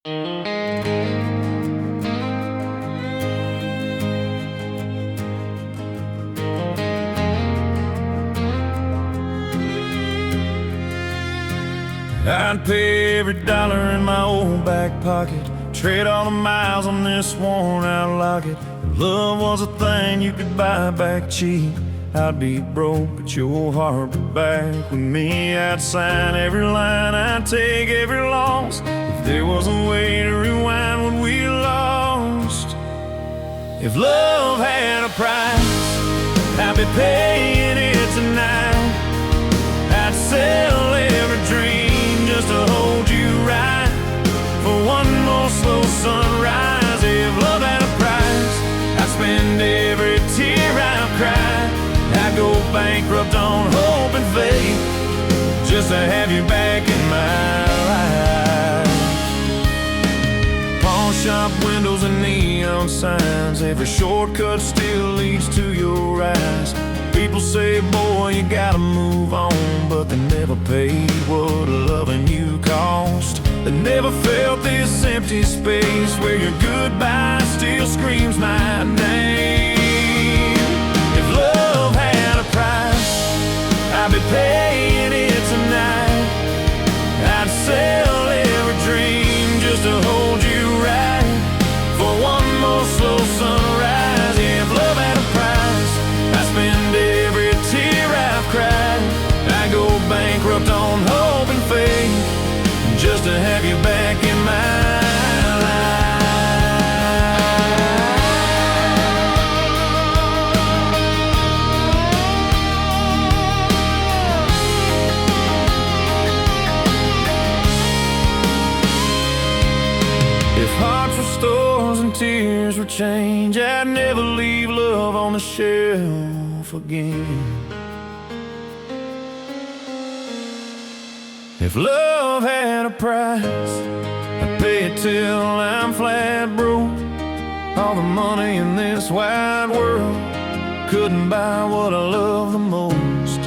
I'd pay every dollar in my old back pocket, trade all the miles on this worn out locket. If love was a thing you could buy back cheap, I'd be broke, but your heart would back with me. I'd sign every line, I'd take every loss. If there was a way to rewind what we lost. If love had a price, I'd be paying it tonight. I'd sell every dream just to hold you right, for one more slow sunrise. If love had a price, I'd spend every tear I've cried. I'd go bankrupt on hope and faith just to have you back in my life. Pawn shop windows and neon signs, every shortcut still leads to your eyes. People say, boy, you gotta move on, but they never paid what loving you cost. They never felt this empty space where your goodbye still screams my name. If love had a price, I'd be paying it tonight. I'd sell every dream just to hold you right, for one more slow sunrise. If love had a price, I'd spend every tear I've cried. I'd go bankrupt on hope and faith just to have you back in my If hearts were stores and tears were change, I'd never leave love on the shelf again. If love had a price, I'd pay it till I'm flat broke. All the money in this wide world couldn't buy what I love the most.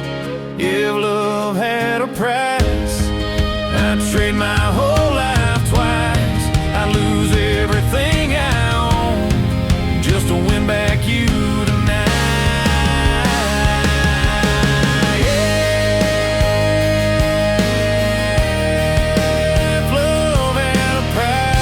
If love had a price, I'd trade my whole life twice. I'd lose everything I own just to win back you tonight. Yeah, if love had a price.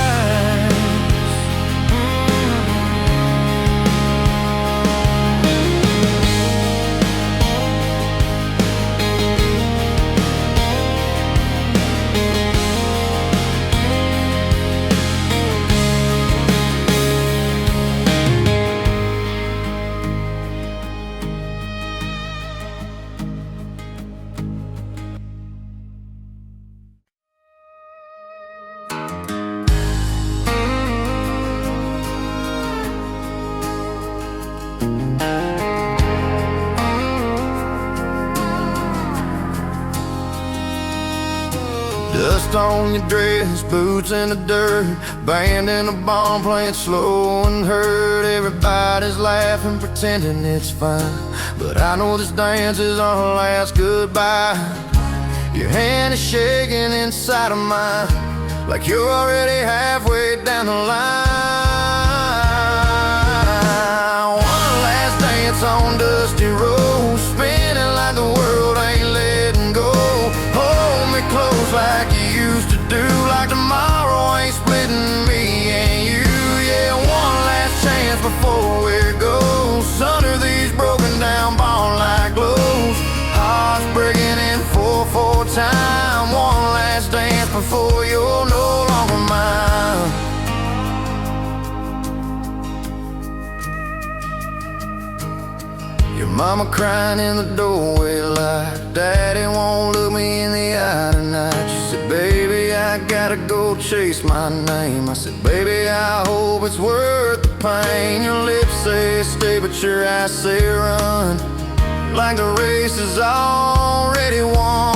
Dust on your dress, boots in the dirt, band in a barn playing slow and hurt. Everybody's laughing, pretending it's fine, but I know this dance is our last goodbye. Your hand is shaking inside of mine, like you're already halfway down the line. One last dance on dusty roads, spinning like the world ain't letting go. Hold me close like you used to do, like tomorrow ain't splitting me and you. Yeah, one last chance before it goes under these broken down barn like glows. Hearts breaking in 4/4 time. One last dance before you're no longer mine. Your mama crying in the doorway like Daddy won't look me in the eye tonight. She said, baby, I gotta go chase my name. I said, baby, I hope it's worth the pain. Your lips say stay, but your eyes say run, like the race is already won.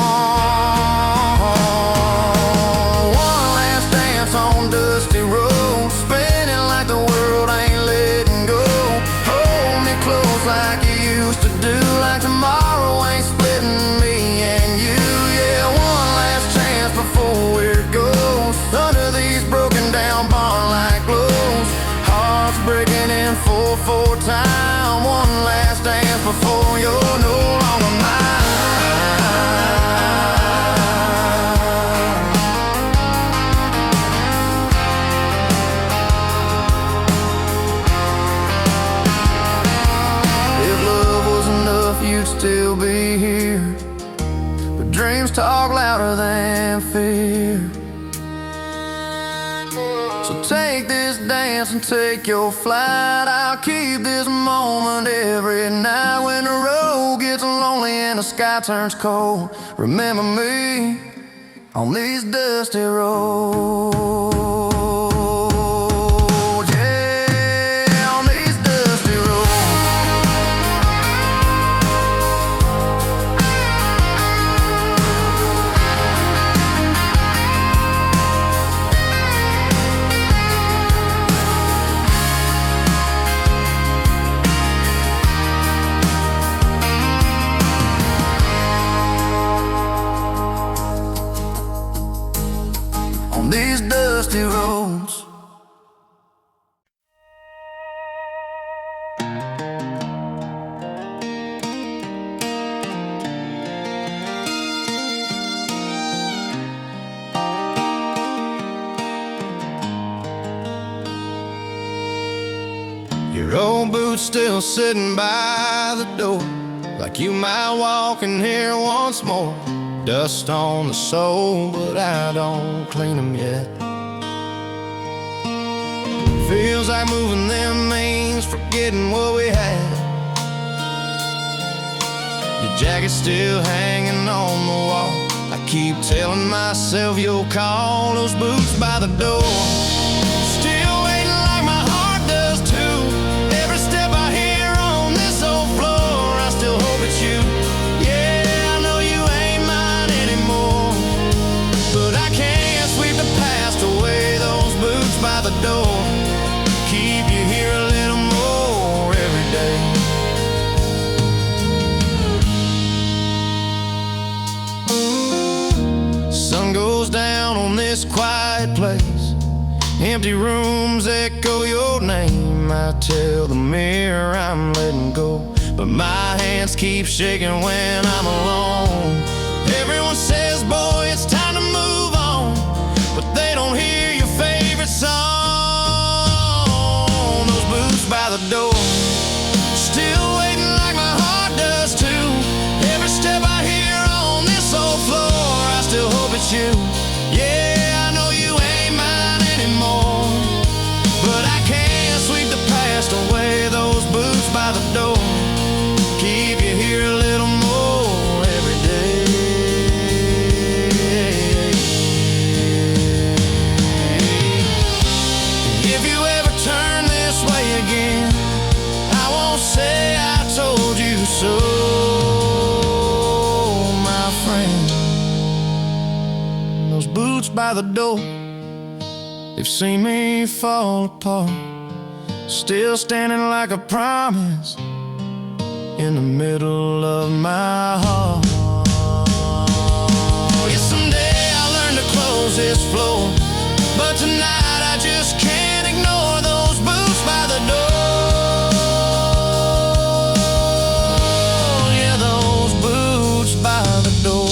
One last dance on dusty roads, spinning like the world ain't letting go. Hold me close like you used to do, like tomorrow ain't splitting me and you. Yeah, one last chance before it goes under these broken still be here, but dreams talk louder than fear. So take this dance and take your flight. I'll keep this moment every night. When the road gets lonely and the sky turns cold, remember me on these dusty roads. Yeah, on these dusty roads. On these dusty roads. Your old boots still sitting by the door, like you might walk in here once more. Dust on the sole, but I don't clean them yet. Feels like moving them means forgetting what we had. Your jacket's still hanging on the wall. I keep telling myself you'll call those boots by the door. Still waiting like my heart does too. Every step I hear on this old floor, I still hope it's you. By the door, keep you here a little more every day. Sun goes down on this quiet place. Empty rooms echo your name. I tell the mirror I'm letting go, but my hands keep shaking when I'm alone. Everyone says, boy, it's time to move on, but they don't hear your favorite song. Those boots by the door, still waiting like my heart does too. Every step I hear on this old floor, I still hope it's you. Yeah, I know you ain't mine anymore, but I can't sweep the past away. Those boots by the door keep you here a little more every day. If you ever turn this way again, I won't say I told you so, my friend. Those boots by the door, they've seen me fall apart, still standing like a promise in the middle of my heart. Yeah, someday I'll learn to close this floor, but tonight I just can't ignore those boots by the door. Yeah, those boots by the door.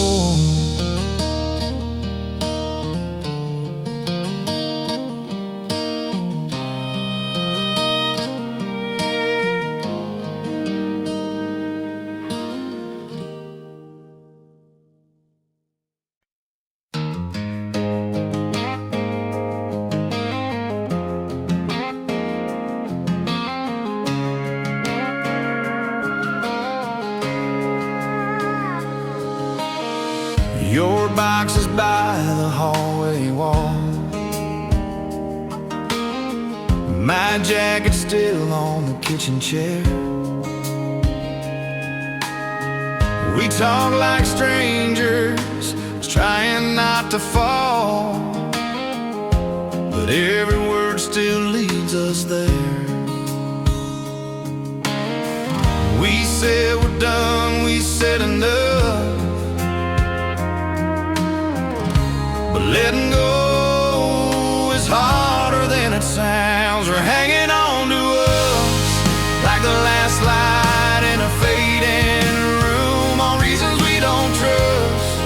Your box is by the hallway wall. My jacket's still on the kitchen chair. We talk like strangers, trying not to fall, but every word still leads us there. We said we're done, we said enough, but letting go is harder than it sounds. We're hanging on to us like the last light in a fading room, on reasons we don't trust,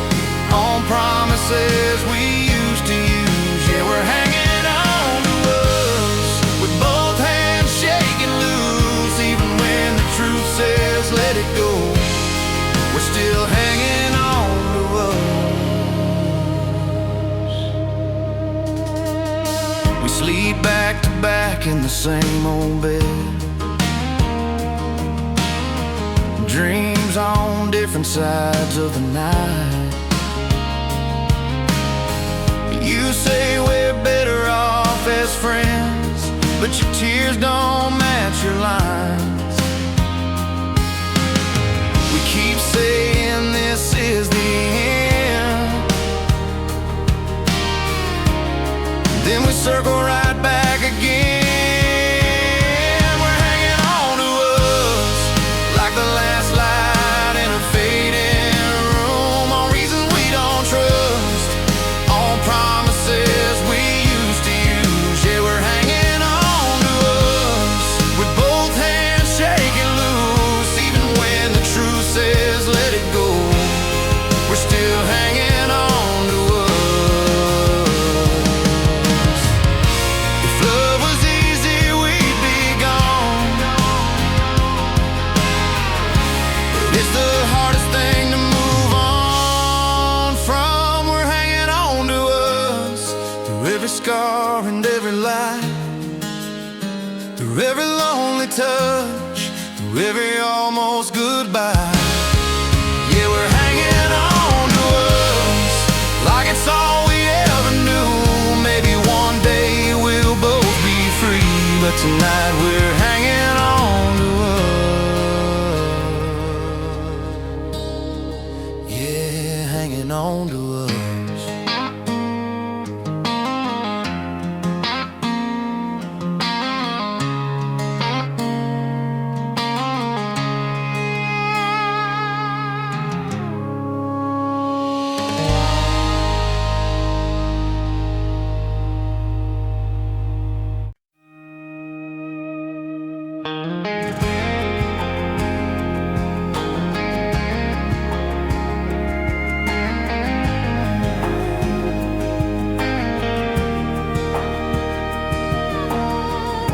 on promises we used to use. Yeah, we're hanging on to us with both hands shaking loose, even when the truth says let it go. sleep back to back in the same old bed. Dreams on different sides of the night. You say we're better off as friends, but your tears don't match your lines. We keep saying this is the end, then we circle right back again. We're hanging on to us like the last light in a fading room, on reasons we don't trust, on promises we used to use. Yeah, we're hanging on to us with both hands shaking loose, even when the truth says let it go. We're still hanging on to us. If love was easy, we'd be gone, but it's the hardest thing to move on from. We're hanging on to us through every scar and every lie, through every lonely touch, through every almost goodbye. Yeah, we're hanging on to us like it's all we ever knew. Maybe one day we'll both be free, but tonight we're hanging on to us. Yeah, hanging on to us.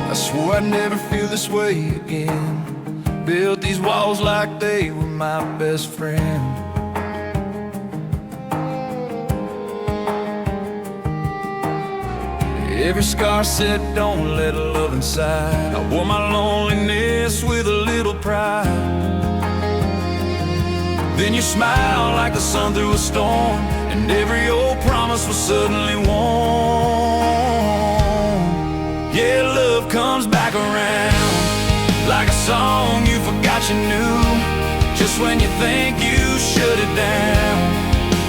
I swore I'd never feel this way again. Built these walls like they were my best friend. Every scar said don't let love inside. I wore my loneliness with a little pride. Then you smiled like the sun through a storm, and every old promise was suddenly warm. Yeah, love comes back around like a song you forgot you knew. Just when you think you shut it down,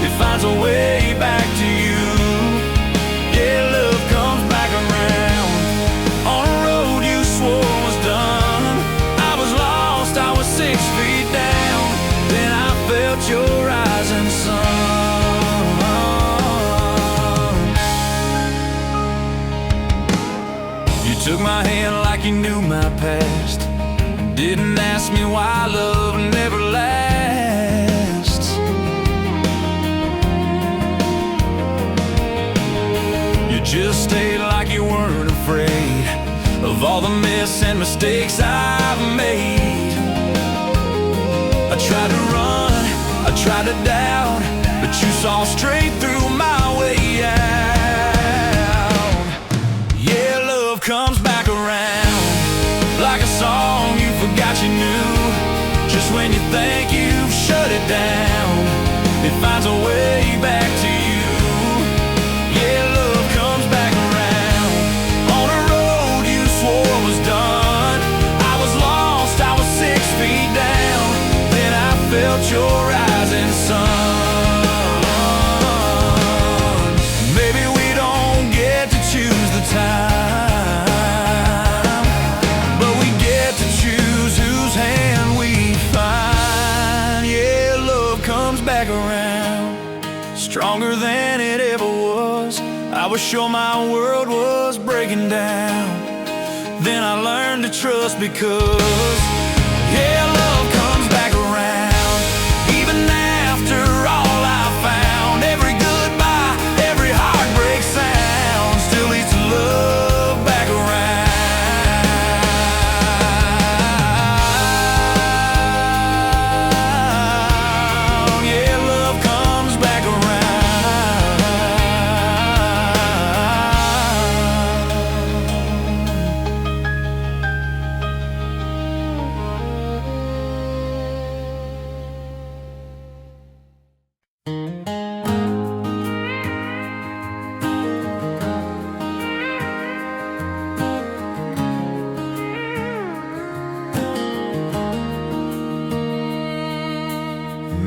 it finds a way back to you. Yeah, love comes back around on a road you swore was done. I was lost, I was 6 feet down, then I felt your rising sun. You took my hand like you knew my past, didn't ask me why love never lasts. You just stayed like you weren't afraid of all the mess and mistakes I've made. I tried to run, I tried to doubt, but you saw straight through my way out. Yeah, love comes back around like a song you forgot you knew. Just when you think you've shut it down, it finds a way back to you. Yeah, love comes back around on a road you swore was done. I was lost, I was 6 feet down, then I felt your rising sun. Maybe we don't get to choose the time, but we get to choose whose hand we find. Yeah, love comes back around stronger than it ever was. I was sure my world was breaking down, then I learned to trust because, yeah, love comes back around. Even after all I found, every goodbye, every heartbreak sound still leads to love back around. Yeah, love comes back around.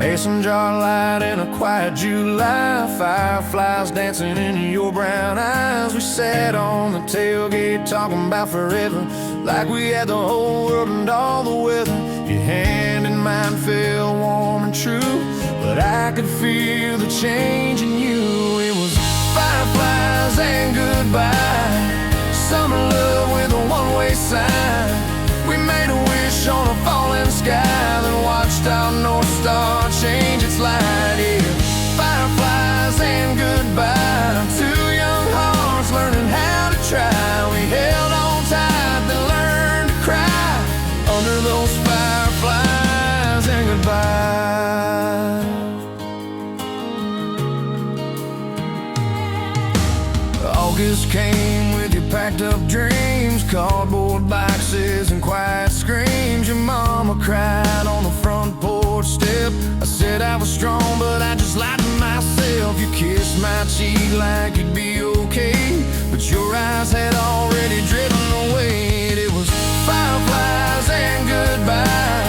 mason jar light in a quiet July. Fireflies dancing in your brown eyes. We sat on the tailgate talking about forever, like we had the whole world and all the weather. Your hand in mine felt warm and true, but I could feel the change in you. It was fireflies and goodbye, summer love with a one-way sign. We made a wish on a falling sky, then watched our North Star change its light. Yeah, fireflies and goodbye, two young hearts learning how to try. We held on tight, then learned to cry under those fireflies and goodbye. August came with your packed up dreams, cardboard boxes and quiet screams. Your mama cried on the front porch step. I said I was strong, but I just lied to myself. You kissed my cheek like you'd be okay, but your eyes had already driven away. It was fireflies and goodbye,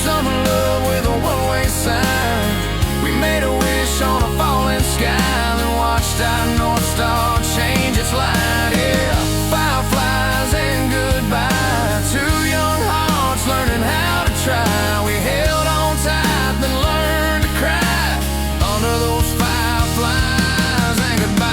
summer love with a one-way sign. We made a wish on a falling sky, then watched our North Star change its light. Yeah, fireflies and goodbye, two young hearts learning how to try. We held on tight, then learned to cry under those fireflies and goodbye.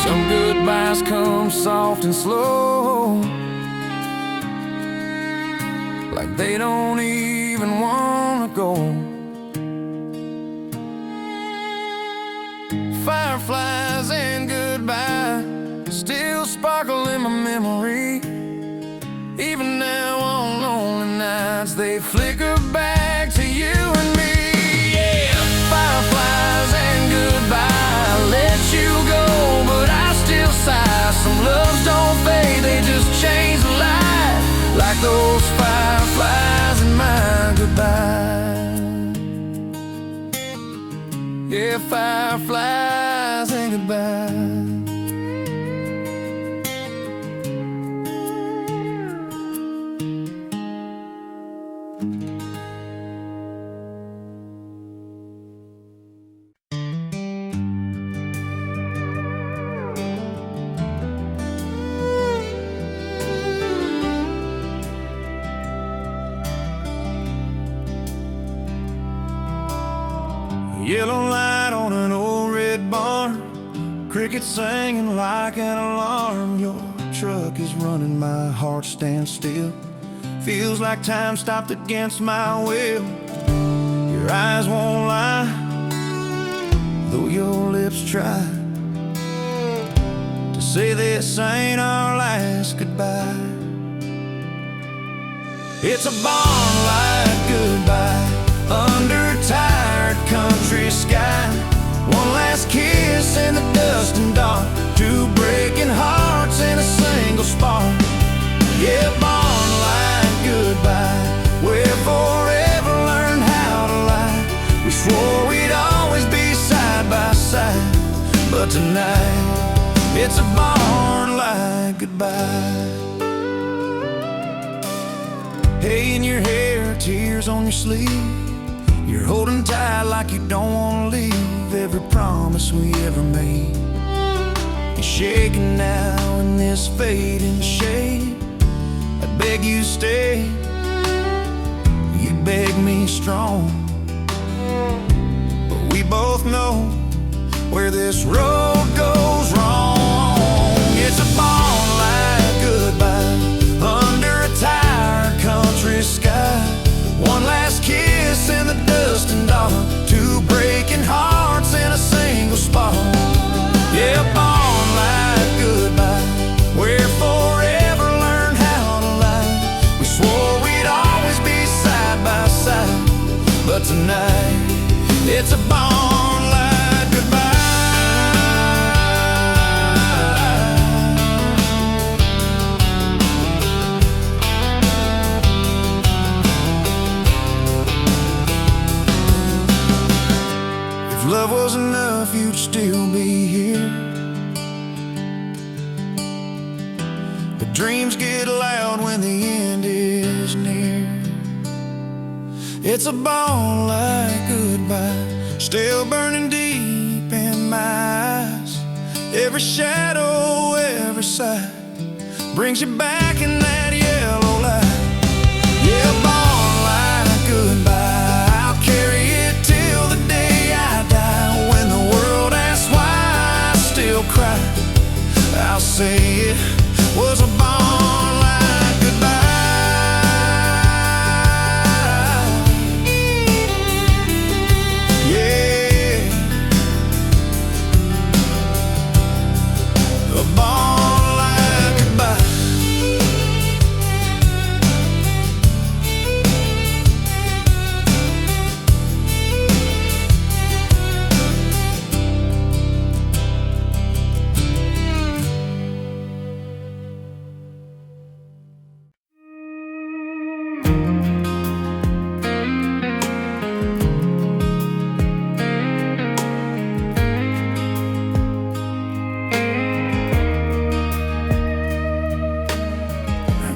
Some goodbyes come soft and slow, like they don't even wanna go. Fireflies and goodbye still sparkle in my memory. Even now on lonely nights, they flicker back to you and me. Yeah, fireflies and goodbye, I let you go, but I still sigh. Some loves don't fade, they just change the light, like those fireflies in my goodbye. Yeah, fireflies and goodbye. Yellow light on an old red barn, crickets singing like an alarm. Your truck is running, my heart stands still. Feels like time stopped against my will. Your eyes won't lie, though your lips try to say this ain't our last goodbye. It's a barn-like goodbye under a tired country sky. One last kiss in the dust and dark, two breaking hearts in a single spark. Yeah, barn-like goodbye, where forever learned how to lie. We swore we'd always be side by side, but tonight it's a barn-like goodbye. Hay in your hair, tears on your sleeve, you're holding tight like you don't want to leave every promise we ever made. You're shaking now in this fading shade. I beg you stay, you beg me strong, but we both know where this road goes wrong. It's a barn-like goodbye under a tired country sky. One last kiss in the dust and dark, two breaking hearts in a single spark. Yeah, barn-like goodbye, where forever learned how to lie. We swore we'd always be side by side, but tonight it's a barn-like goodbye. Love was enough, you'd still be here. But dreams get loud when the end is near. It's a ball-like goodbye, still burning deep in my eyes. Every shadow, every sight brings you back in that yellow light. Yeah, ball-like goodbye, I'll carry it till the day I die. When the world asks why I still cry, I'll say it was a ball-like goodbye.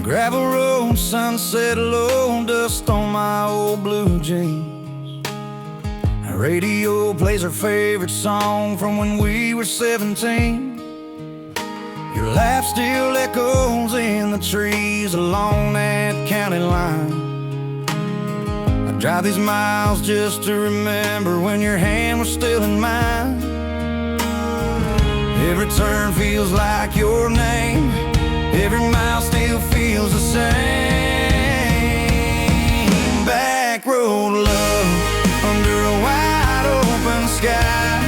Gravel road, sunset low, dust on my old blue jeans. The radio plays our favorite song from when we were 17. Your laugh still echoes in the trees along that county line. I drive these miles just to remember when your hand was still in mine. Every turn feels like your name, every mile still feels the same. Back road love, under a wide open sky.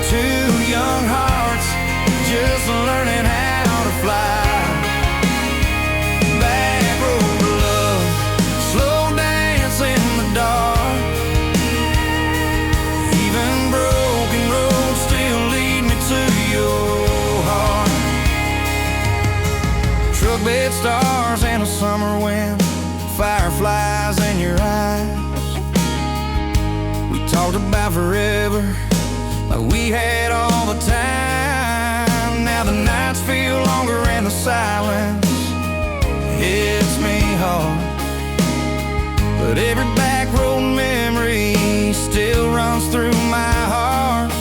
Two young hearts, just learning how to fly. Back road love, slow dance in the dark. Even broken roads still lead me to your heart. Truck bed stars and a summer wind, fireflies in your eyes. We talked about forever, like we had all the time. Now the nights feel longer and the silence hits me hard. But every back road memory still runs through my heart.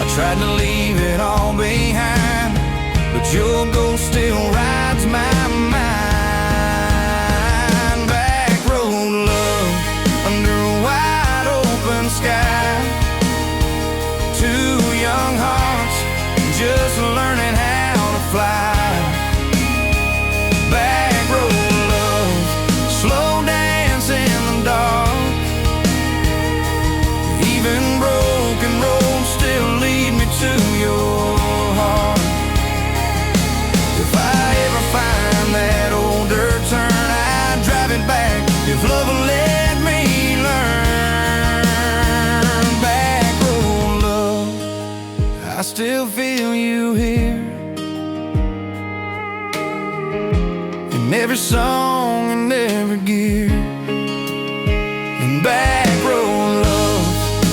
I tried to leave it all behind, but your ghost still rides my mind. Back road love, under a wide open sky. Two young hearts, just learning how to fly. Back road love, slow dance in the dark. Even broken roads still lead me to your heart. If I ever find that old dirt turn, I'd drive it back if love will let me learn. Back road love, I still feel you here in every song and every gear. And back road love,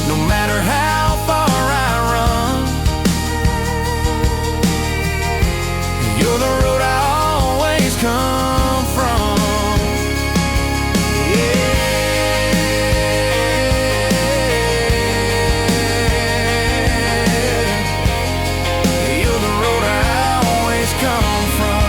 no matter how far I run, you're the road I always come from. Yeah, you're the road I always come from.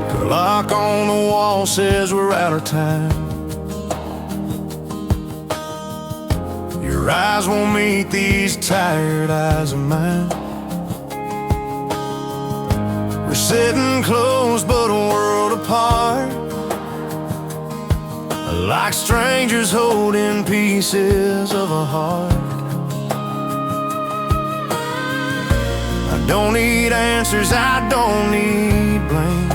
The lock on the wall says we're out of time. Your eyes won't meet these tired eyes of mine. We're sitting close but a world apart. A like strangers holding pieces of a heart. I don't need answers, I don't need blame.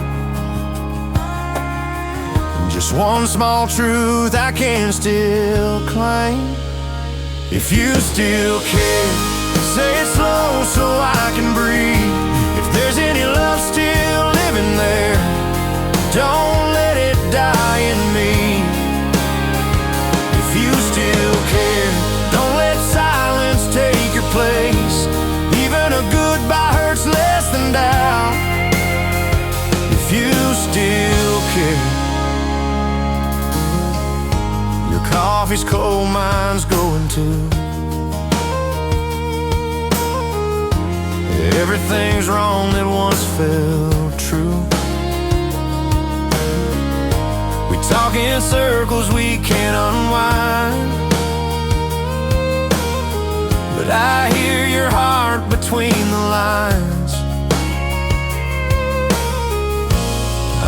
Just one small truth I can still claim. If you still care, say it slow so I can breathe. If there's any love still living there, don't let it die in me. If you still care, don't let silence take your place. Even a goodbye hurts less than doubt. If you still care, your coffee's cold, mine's going too. Everything's wrong that once felt true. We talk in circles we can't unwind, but I hear your heart between the lines.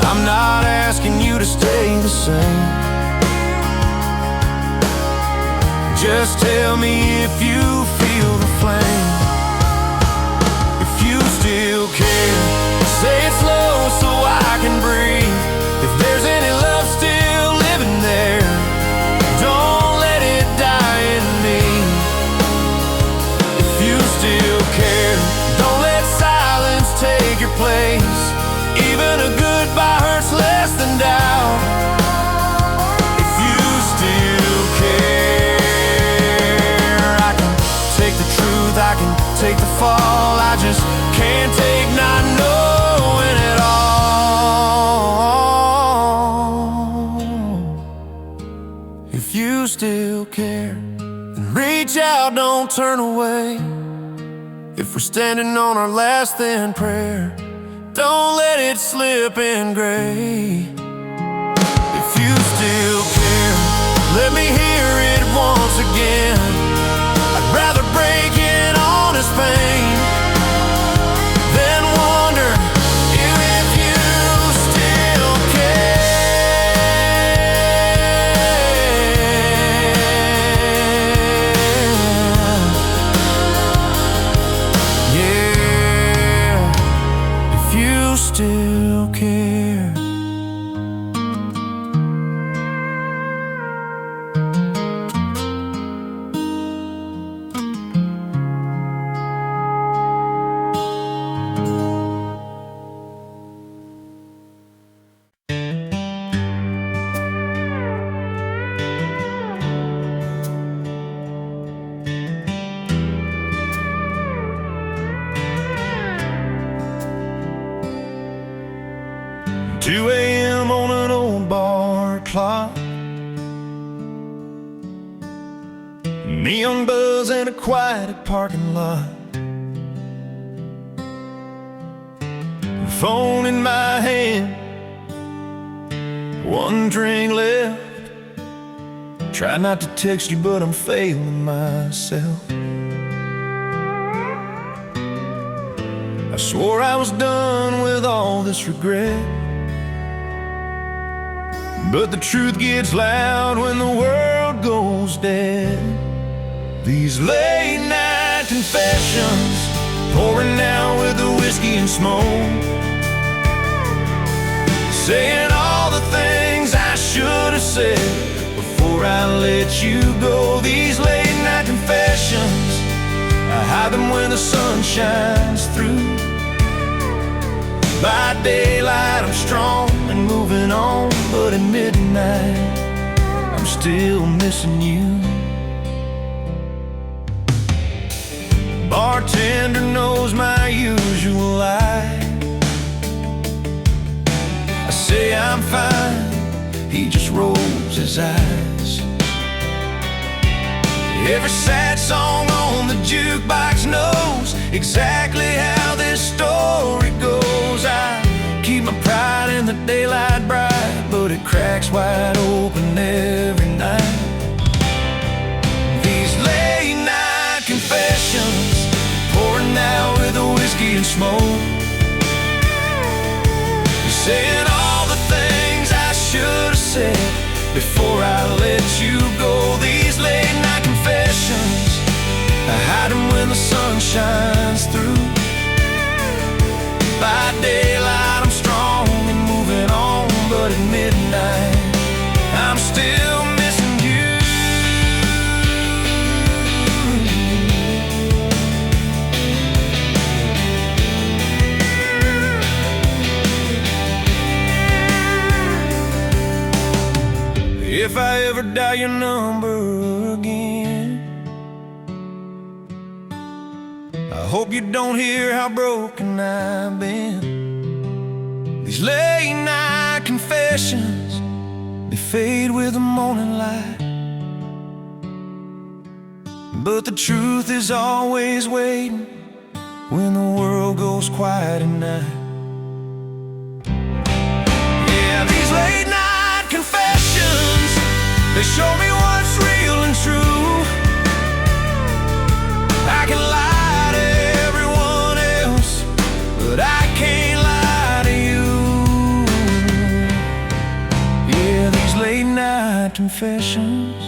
I'm not asking you to stay the same. Just tell me if you feel the flame. If you still care, say it slow so I can breathe. If there's any love still living there, don't let it die in me. If you still care, don't let silence take your place. Even a goodbye hurts less than doubt. If you still care, I can take the truth, I can take the fall. I just can't take not knowing it all. If you still care, then reach out, don't turn away. If we're standing on our last thin prayer, don't let it slip in gray. If you still care, let me hear it once again. I'd rather break in honest pain than wonder if you still care. Yeah, if you still care. Two a.m. on an old bar clock, neon buzz in a quiet parking lot, phone in my hand, one drink left. Try not to text you, but I'm failing myself. I swore I was done with all this regret, but the truth gets loud when the world goes dead. These late night confessions, pouring out with the whiskey and smoke, saying all the things I should have said before I let you go. These late night confessions, I hide them when the sun shines through. By daylight I'm strong and moving on, but at midnight I'm still missing you. Bartender knows my usual lie. I say I'm fine, he just rolls his eyes. Every sad song on the jukebox knows exactly how this story goes. I keep my pride in the daylight bright, but it cracks wide open every night. These late night confessions, pouring out with the whiskey and smoke, saying all the things I should have said before I let you go. These late night confessions, I hide them when the sun shines through. By daylight I'm strong and moving on, but at midnight I'm still missing you. If I ever dial your number again, I hope you don't hear how broken I've been. These late night confessions, they fade with the morning light, but the truth is always waiting when the world goes quiet at night. Yeah, these late night confessions, they show me what's real and true. I can lie to everyone else, but I can't lie to you. Yeah, these late night confessions,